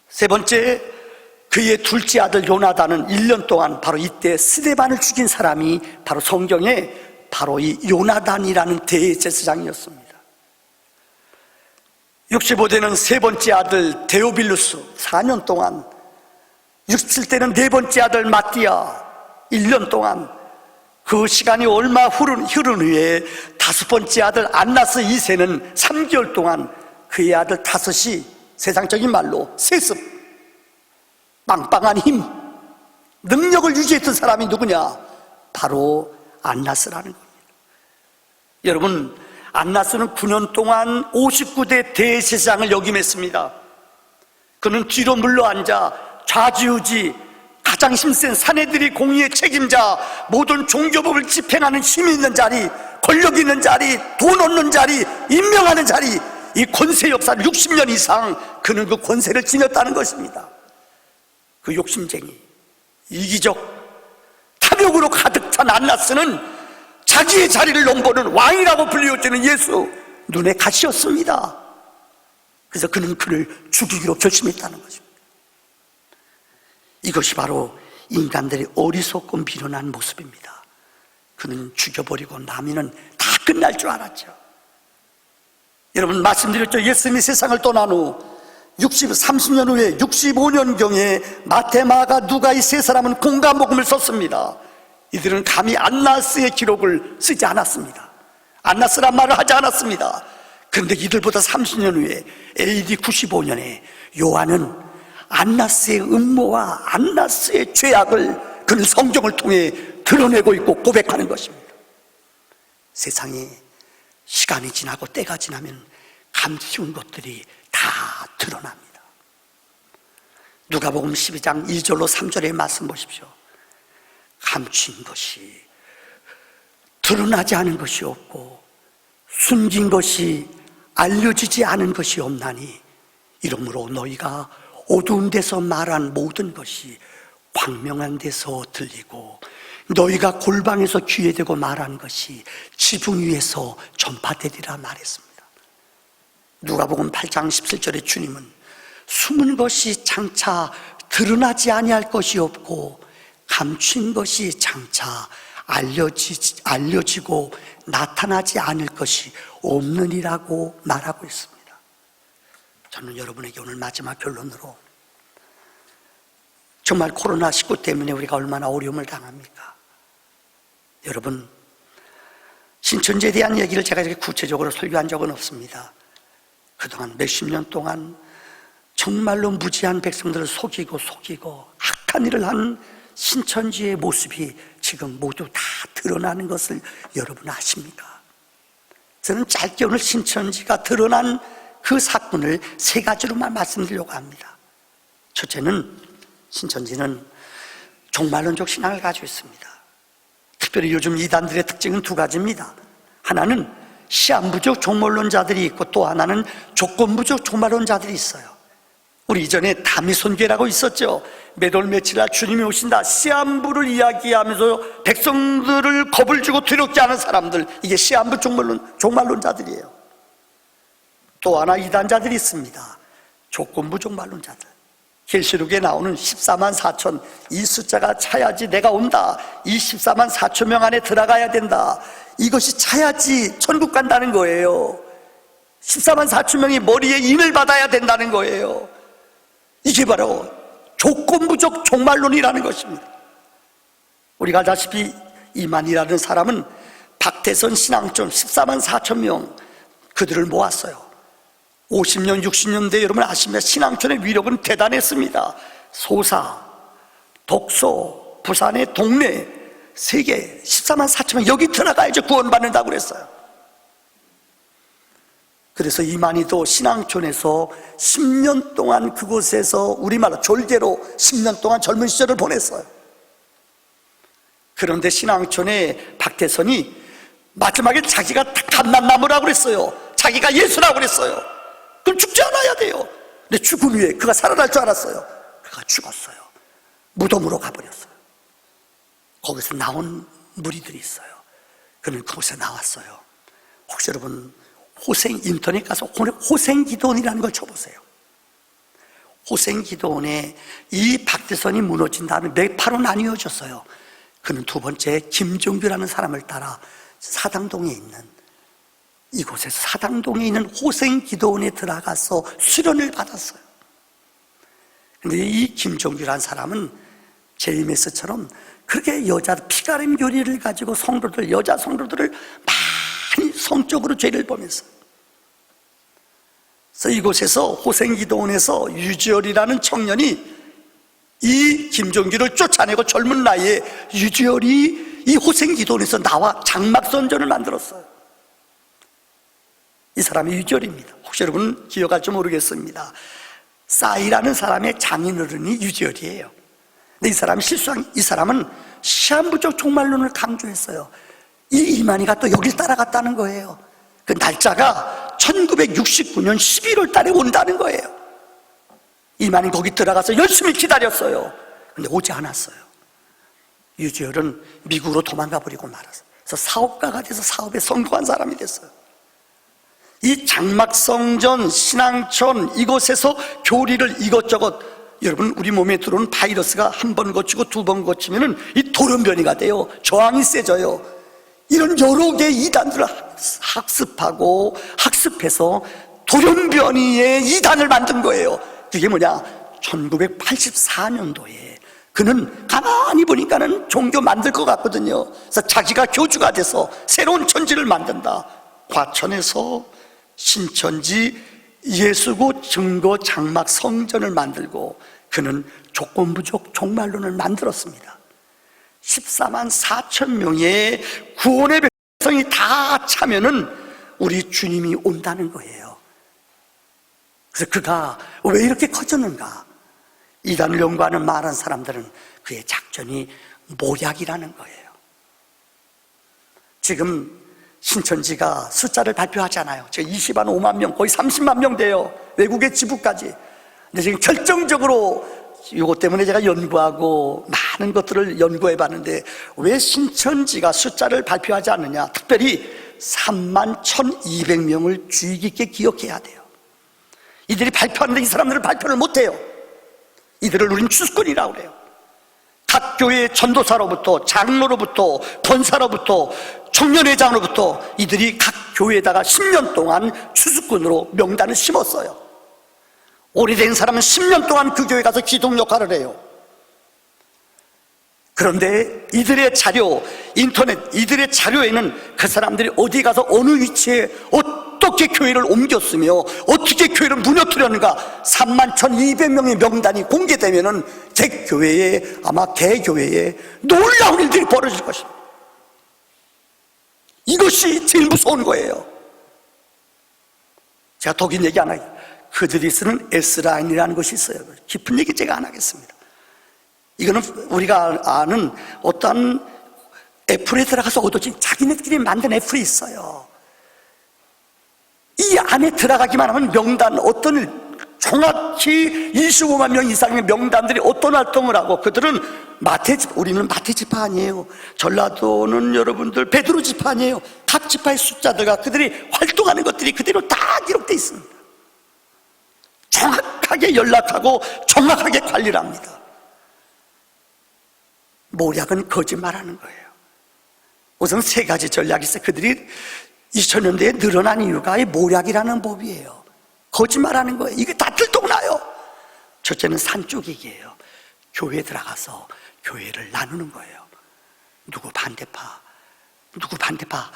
Speaker 3: 세 번째, 그의 둘째 아들 요나단은 1년 동안 바로 이때 스데반을 죽인 사람이 바로 성경에 바로 이 요나단이라는 대제사장이었습니다. 65대는 세 번째 아들 데오빌루스 4년 동안, 67대는 네 번째 아들 마띠아 1년 동안, 그 시간이 얼마 흐른 후에 5번째 아들 안나스 2세는 3개월 동안 그의 아들 5이 세상적인 말로 세습, 빵빵한 힘, 능력을 유지했던 사람이 누구냐? 바로 안나스라는 겁니다. 여러분, 안나스는 9년 동안 59대 대제사장을 역임했습니다. 그는 뒤로 물러앉아 좌지우지, 가장 힘센 사내들이 공의의 책임자, 모든 종교법을 집행하는 힘이 있는 자리, 권력 있는 자리, 돈 얻는 자리, 임명하는 자리, 이 권세 역사를 60년 이상 그는 그 권세를 지녔다는 것입니다. 그 욕심쟁이, 이기적, 탐욕으로 가득 찬 안나스는 자기의 자리를 넘보는 왕이라고 불리우치는 예수 눈에 가시였습니다. 그래서 그는 그를 죽이기로 결심했다는 것입니다. 이것이 바로 인간들의 어리석고 미련한 모습입니다. 그는 죽여버리고 나면은 다 끝날 줄 알았죠. 여러분, 말씀드렸죠. 예수님이 세상을 떠난 후 30년 후에 65년경에 마테마가 누가 이 세 사람은 공과 복음을 썼습니다. 이들은 감히 안나스의 기록을 쓰지 않았습니다. 안나스란 말을 하지 않았습니다. 그런데 이들보다 30년 후에 AD 95년에 요한은 안나스의 음모와 안나스의 죄악을 그는 성경을 통해 드러내고 있고 고백하는 것입니다. 세상에 시간이 지나고 때가 지나면 감추운 것들이 다 드러납니다. 누가복음 12장 1절로 3절의 말씀 보십시오. 감춘 것이, 드러나지 않은 것이 없고 숨긴 것이, 알려지지 않은 것이 없나니 이러므로 너희가 어두운 데서 말한 모든 것이 광명한 데서 들리고 너희가 골방에서 귀에 대고 말한 것이 지붕 위에서 전파되리라 말했습니다. 누가복음 8장 17절에 주님은 숨은 것이 장차 드러나지 아니할 것이 없고 감춘 것이 장차 알려지고 나타나지 않을 것이 없느니라고 말하고 있습니다. 저는 여러분에게 오늘 마지막 결론으로, 정말 코로나19 때문에 우리가 얼마나 어려움을 당합니까? 여러분, 신천지에 대한 얘기를 제가 이렇게 구체적으로 설교한 적은 없습니다. 그동안 몇십 년 동안 정말로 무지한 백성들을 속이고 악한 일을 한 신천지의 모습이 지금 모두 다 드러나는 것을 여러분 아십니까? 저는 짧게 오늘 신천지가 드러난 그 사건을 3가지로만 말씀드리려고 합니다. 첫째는, 신천지는 종말론적 신앙을 가지고 있습니다. 특별히 요즘 이단들의 특징은 2가지입니다. 하나는 시한부적 종말론자들이 있고 또 하나는 조건부적 종말론자들이 있어요. 우리 이전에 다미손교라고 있었죠. 몇월 며칠날 주님이 오신다, 시한부를 이야기하면서 백성들을 겁을 주고 두렵게 하는 사람들, 이게 시한부 종말론자들이에요. 또 하나 이단자들이 있습니다. 조건부 종말론자들. 계시록에 나오는 14만 4천, 이 숫자가 차야지 내가 온다, 이 14만 4천 명 안에 들어가야 된다, 이것이 차야지 천국 간다는 거예요. 14만 4천 명이 머리에 인을 받아야 된다는 거예요. 이게 바로 조건부적 종말론이라는 것입니다. 우리가 알다시피 이만희라는 사람은 박태선 신앙촌 14만 4천 명 그들을 모았어요. 50년 60년대 여러분 아시면 신앙촌의 위력은 대단했습니다. 소사, 독소, 부산의 동네 세계 14만 4천 명 여기 들어가야지 구원받는다고 그랬어요. 그래서 이만희도 신앙촌에서 10년 동안 그곳에서 우리말로 졸개로 10년 동안 젊은 시절을 보냈어요. 그런데 신앙촌의 박태선이 마지막에 자기가 감람나무라고 그랬어요. 자기가 예수라고 그랬어요. 그럼 죽지 않아야 돼요. 근데 죽은 후에 그가 살아날 줄 알았어요. 그가 죽었어요. 무덤으로 가버렸어요. 거기서 나온 무리들이 있어요. 그는 그곳에 나왔어요. 혹시 여러분 인터넷 가서 호생기도원이라는 걸 쳐보세요. 호생기도원에 이 박태선이 무너진 다음에 매파로 나뉘어졌어요. 그는 두 번째 김종규라는 사람을 따라 사당동에 있는 이곳에서 사당동에 있는 호생기도원에 들어가서 수련을 받았어요. 근데 이 김종규라는 사람은 제이메스처럼 그렇게 여자 피가림 교리를 가지고 여자 성도들을 많이 성적으로 죄를 범했어요. 그래서 이곳에서 호생기도원에서 유지열이라는 청년이 이 김종규를 쫓아내고 젊은 나이에 유지열이 이 호생기도원에서 나와 장막선전을 만들었어요. 이 사람이 유지열입니다. 혹시 여러분 기억할지 모르겠습니다. 싸이라는 사람의 장인어른이 유지열이에요. 근데 이 사람은 시한부적 종말론을 강조했어요. 이 이만희가 또 여길 따라갔다는 거예요. 그 날짜가 1969년 11월 달에 온다는 거예요. 이만희 거기 들어가서 열심히 기다렸어요. 근데 오지 않았어요. 유지열은 미국으로 도망가 버리고 말았어요. 그래서 사업가가 돼서 사업에 성공한 사람이 됐어요. 이 장막성전, 신앙촌 이곳에서 교리를 이것저것, 여러분 우리 몸에 들어오는 바이러스가 한 번 거치고 두 번 거치면은 이 돌연변이가 돼요. 저항이 세져요. 이런 여러 개의 이단들을 학습해서 돌연변이의 이단을 만든 거예요. 그게 뭐냐? 1984년도에 그는 가만히 보니까는 종교 만들 것 같거든요. 그래서 자기가 교주가 돼서 새로운 천지를 만든다. 과천에서 신천지 예수구 증거 장막 성전을 만들고 그는 조건부족 종말론을 만들었습니다. 14만 4천 명의 구원의 백성이 다 차면은 우리 주님이 온다는 거예요. 그래서 그가 왜 이렇게 커졌는가? 이단을 연구하는 많은 사람들은 그의 작전이 모략이라는 거예요. 지금 신천지가 숫자를 발표하잖아요. 지금 20만 5만 명, 거의 30만 명 돼요. 외국의 지부까지. 근데 지금 결정적으로 이것 때문에 제가 연구하고 많은 것들을 연구해 봤는데 왜 신천지가 숫자를 발표하지 않느냐? 특별히 3만 1,200명을 주의 깊게 기억해야 돼요. 이들이 발표하는데 이 사람들은 발표를 못해요. 이들을 우린 추수꾼이라고 그래요. 각 교회의 전도사로부터 장로로부터 권사로부터 청년회장으로부터 이들이 각 교회에다가 10년 동안 추수꾼으로 명단을 심었어요. 오래된 사람은 10년 동안 그 교회 가서 기독 역할을 해요. 그런데 이들의 자료, 인터넷, 이들의 자료에는 그 사람들이 어디 가서 어느 위치에 어떻게 교회를 옮겼으며 어떻게 교회를 무너뜨렸는가 3만 1,200명의 명단이 공개되면은 개교회에 아마 개교회에 놀라운 일들이 벌어질 것입니다. 이것이 제일 무서운 거예요. 제가 독일 얘기 안 하겠습니다. 그들이 쓰는 S라인이라는 것이 있어요. 깊은 얘기 제가 안 하겠습니다. 이거는 우리가 아는 어떤 애플에 들어가서 얻어진 자기네들이 만든 애플이 있어요. 이 안에 들어가기만 하면 명단 어떤 정확히 25만 명 이상의 명단들이 어떤 활동을 하고 그들은 우리는 마태 지파 아니에요. 전라도는 여러분들 베드로 지파 아니에요. 각 지파의 숫자들과 그들이 활동하는 것들이 그대로 다 기록되어 있습니다. 정확하게 연락하고 정확하게 관리를 합니다. 모략은 거짓말하는 거예요. 우선 세 가지 전략이 있어요. 그들이 2000년대에 늘어난 이유가 이 모략이라는 법이에요. 거짓말하는 거예요. 이게 다 들통나요. 첫째는 산쪽이기예요. 교회에 들어가서 교회를 나누는 거예요. 누구 반대파, 누구 반대파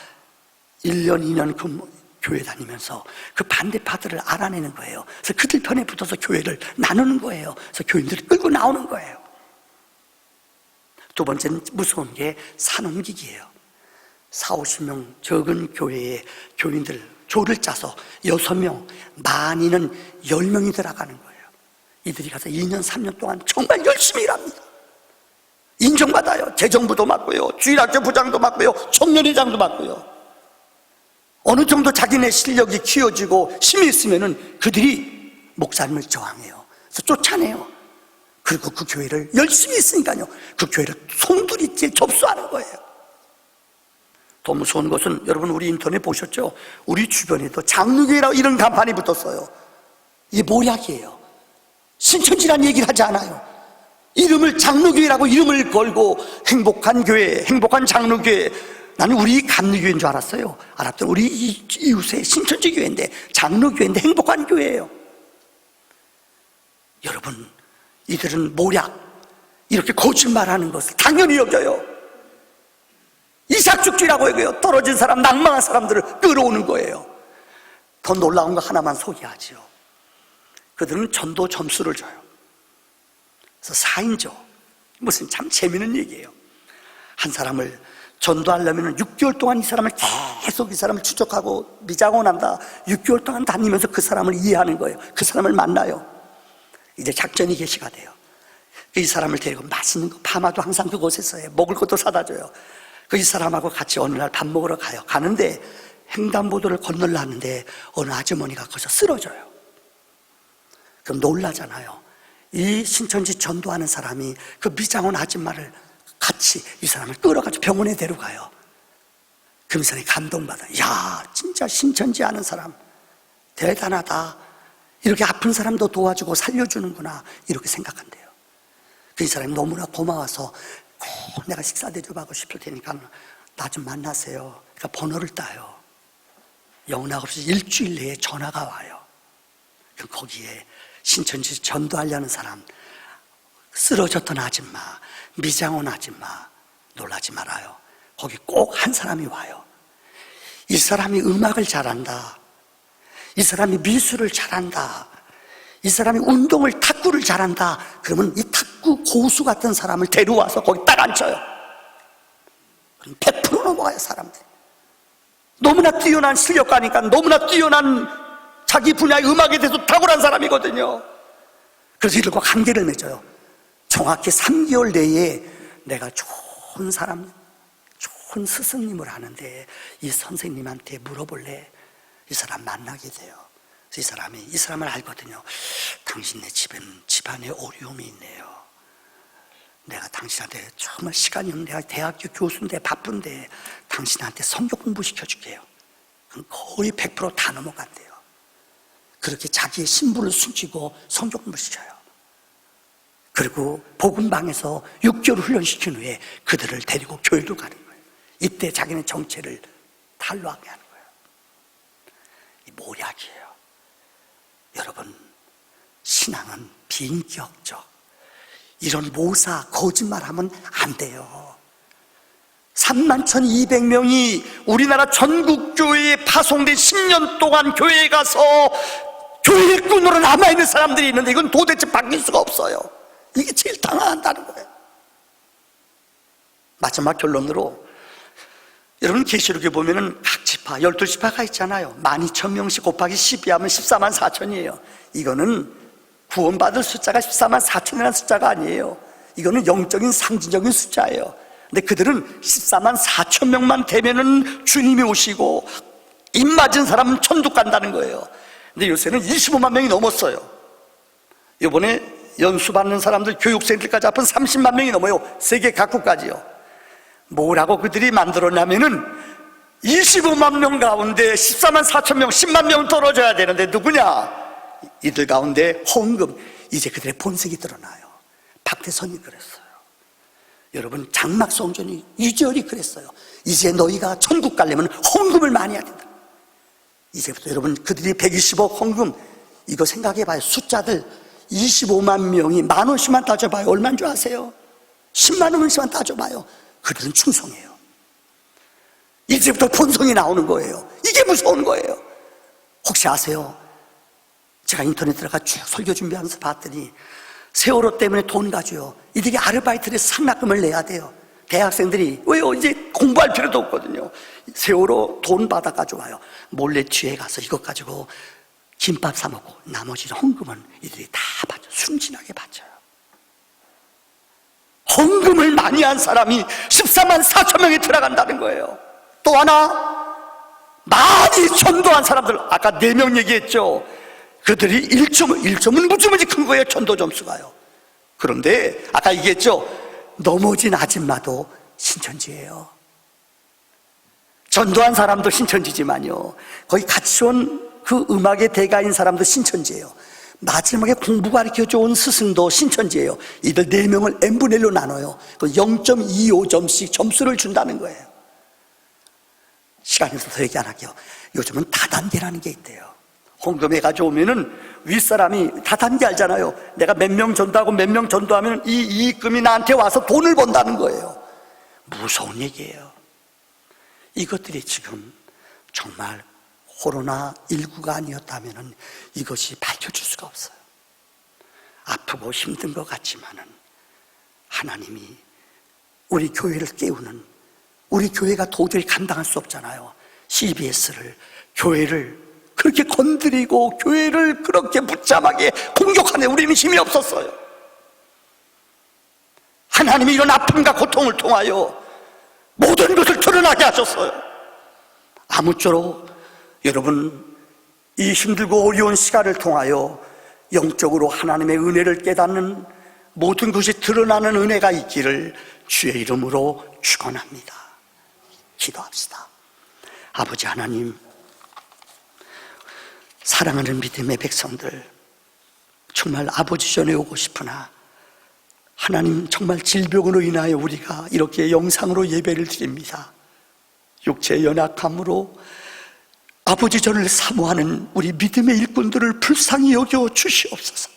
Speaker 3: 1년, 2년 교회 다니면서 그 반대파들을 알아내는 거예요. 그래서 그들 편에 붙어서 교회를 나누는 거예요. 그래서 교인들을 끌고 나오는 거예요. 두 번째는 무서운 게 산옮기기예요. 40-50명 적은 교회에 교인들 조를 짜서 6명, 많이는 10명이 들어가는 거예요. 이들이 가서 2년, 3년 동안 정말 열심히 일합니다. 인정받아요. 재정부도 맡고요, 주일학교 부장도 맡고요, 청년회장도 맡고요. 어느 정도 자기네 실력이 키워지고 힘이 있으면은 그들이 목사님을 저항해요. 그래서 쫓아내요. 그리고 그 교회를 열심히 있으니까요, 그 교회를 송두리째 접수하는 거예요. 더 무서운 것은 여러분 우리 인터넷 보셨죠? 우리 주변에도 장로교회라고 이런 간판이 붙었어요. 이게 모략이에요. 신천지란 얘기를 하지 않아요. 이름을 장로교회라고 이름을 걸고 행복한 교회, 행복한 장로교회. 나는 우리 감리교회인 줄 알았어요. 알았더니 우리 이웃의 신천지 교회인데, 장로교회인데 행복한 교회예요. 여러분, 이들은 모략, 이렇게 거짓말하는 것을 당연히 여겨요. 이삭죽지라고 여겨요. 떨어진 사람, 낭망한 사람들을 끌어오는 거예요. 더 놀라운 거 하나만 소개하지요. 그들은 전도 점수를 줘요. 그래서 4인조, 무슨 참 재미있는 얘기예요. 한 사람을 전도하려면 6개월 동안 이 사람을 계속 이 사람을 추적하고 미장원 한다. 6개월 동안 다니면서 그 사람을 이해하는 거예요. 그 사람을 만나요. 이제 작전이 개시가 돼요. 이 사람을 데리고 맛있는 거, 파마도 항상 그곳에서 해요. 먹을 것도 사다 줘요. 이 사람하고 같이 어느 날 밥 먹으러 가요. 가는데 횡단보도를 건너려 하는데 어느 아주머니가 거기서 쓰러져요. 그럼 놀라잖아요. 이 신천지 전도하는 사람이 그 미장원 아줌마를 같이 이 사람을 끌어가지고 병원에 데려가요. 그럼 이 사람이 감동받아요. 야, 진짜 신천지 하는 사람 대단하다. 이렇게 아픈 사람도 도와주고 살려주는구나, 이렇게 생각한대요. 그 이 사람이 너무나 고마워서 꼭 내가 식사 대접하고 싶을 테니까 나 좀 만나세요. 그러니까 번호를 따요. 영락없이 일주일 내에 전화가 와요. 그럼 거기에 신천지 전도하려는 사람, 쓰러졌던 아줌마, 미장원 아줌마, 놀라지 말아요. 거기 꼭 한 사람이 와요. 이 사람이 음악을 잘한다, 이 사람이 미술을 잘한다, 이 사람이 운동을, 탁구를 잘한다. 그러면 이 탁구 고수 같은 사람을 데려와서 거기 딱 앉혀요. 그럼 100% 넘어가요. 사람들이 너무나 뛰어난 실력가니까, 너무나 뛰어난 자기 분야의 음악에 대해서 탁월한 사람이거든요. 그래서 이들과 관계를 맺어요. 정확히 3개월 내에 내가 좋은 사람, 좋은 스승님을 아는데 이 선생님한테 물어볼래? 이 사람 만나게 돼요. 그래서 이 사람을 알거든요. 당신네 집엔 집안에 어려움이 있네요. 내가 당신한테 정말 시간이 없는데, 내가 대학교 교수인데 바쁜데 당신한테 성경 공부 시켜줄게요. 그럼 거의 100% 다 넘어간대요. 그렇게 자기의 신분을 숨기고 성경 공부 시켜요. 그리고 복음방에서 6개월 훈련시킨 후에 그들을 데리고 교회로 가는 거예요. 이때 자기는 정체를 탄로하게 하는 거예요. 이 모략이에요. 여러분, 신앙은 비인격적, 이런 모사, 거짓말하면 안 돼요. 31,200명이 우리나라 전국교회에 파송된 10년 동안 교회에 가서 교회의 꾼으로 남아있는 사람들이 있는데 이건 도대체 바뀔 수가 없어요. 이게 제일 당황한다는 거예요. 마지막 결론으로, 여러분 계시록에 보면은 각 지파 12지파가 있잖아요. 12,000명씩 곱하기 12하면 14만 4천이에요 이거는 구원받을 숫자가 14만 4천이라는 숫자가 아니에요. 이거는 영적인 상징적인 숫자예요. 근데 그들은 14만 4천 명만 되면은 주님이 오시고 입 맞은 사람은 천국 간다는 거예요. 근데 요새는 25만 명이 넘었어요. 이번에 연수받는 사람들, 교육생들까지 합한 30만 명이 넘어요. 세계 각국까지요. 뭐라고 그들이 만들었냐면은 25만 명 가운데 14만 4천 명, 10만 명은 떨어져야 되는데 누구냐? 이들 가운데 헌금, 이제 그들의 본색이 드러나요. 박대선이 그랬어요. 여러분, 장막성전이 유절이 그랬어요. 이제 너희가 천국 가려면 헌금을 많이 해야 된다. 이제부터 여러분, 그들이 120억 헌금, 이거 생각해봐요. 숫자들 25만 명이 10,000원씩만 따져봐요. 얼마인 줄 아세요? 10만 원씩만 따져봐요. 그들은 충성해요. 이제부터 본성이 나오는 거예요. 이게 무서운 거예요. 혹시 아세요? 제가 인터넷 들어가 쭉 설교 준비하면서 봤더니 세월호 때문에 돈 가져요. 이들이 아르바이트를 상납금을 내야 돼요. 대학생들이 왜요? 이제 공부할 필요도 없거든요. 세월호 돈 받아 가져와요. 몰래 뒤에 가서 이것 가지고 김밥 사 먹고 나머지 헌금은 이들이 다 바쳐, 순진하게 바쳐요. 헌금을 많이 한 사람이 14만 4천 명이 들어간다는 거예요. 또 하나, 많이 전도한 사람들, 아까 4명 얘기했죠. 그들이 1점은 무지무지 큰 거예요. 전도 점수가요. 그런데 아까 얘기했죠. 넘어진 아줌마도 신천지예요. 전도한 사람도 신천지지만요, 거기 같이 온 그 음악의 대가인 사람도 신천지예요. 마지막에 공부 가르쳐줘 온 스승도 신천지예요. 이들 4명을 n분의 1로 나눠요. 0.25점씩 점수를 준다는 거예요. 시간이 없어서 얘기 안 할게요. 요즘은 다단계라는 게 있대요. 헌금해 가져오면은 윗사람이 다단계 알잖아요. 내가 몇 명 전도하고 몇 명 전도하면 이 이익금이 나한테 와서 돈을 번다는 거예요. 무서운 얘기예요. 이것들이 지금 정말 코로나19가 아니었다면 이것이 밝혀질 수가 없어요. 아프고 힘든 것 같지만은 하나님이 우리 교회를 깨우는, 우리 교회가 도저히 감당할 수 없잖아요. CBS를, 교회를 그렇게 건드리고 교회를 그렇게 무참하게 공격하네. 우리는 힘이 없었어요. 하나님이 이런 아픔과 고통을 통하여 모든 것을 드러나게 하셨어요. 아무쪼록 여러분, 이 힘들고 어려운 시간을 통하여 영적으로 하나님의 은혜를 깨닫는 모든 것이 드러나는 은혜가 있기를 주의 이름으로 축원합니다. 기도합시다. 아버지 하나님, 사랑하는 믿음의 백성들, 정말 아버지 전에 오고 싶으나 하나님, 정말 질병으로 인하여 우리가 이렇게 영상으로 예배를 드립니다. 육체의 연약함으로 아버지 전을 사모하는 우리 믿음의 일꾼들을 불쌍히 여겨 주시옵소서.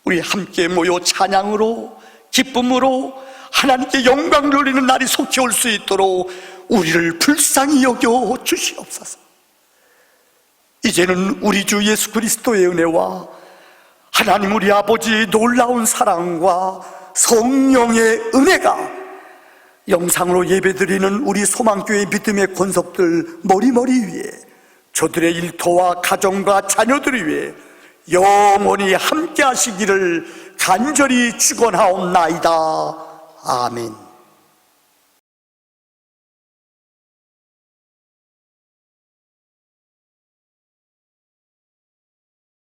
Speaker 3: 우리 함께 모여 찬양으로, 기쁨으로 하나님께 영광 돌리는 날이 속히 올 수 있도록 우리를 불쌍히 여겨 주시옵소서. 이제는 우리 주 예수 그리스도의 은혜와 하나님 우리 아버지의 놀라운 사랑과 성령의 은혜가 영상으로 예배드리는 우리 소망교회 믿음의 권속들 머리머리 위에, 저들의 일터와 가정과 자녀들 위해 영원히 함께 하시기를 간절히 축원하옵나이다. 아멘.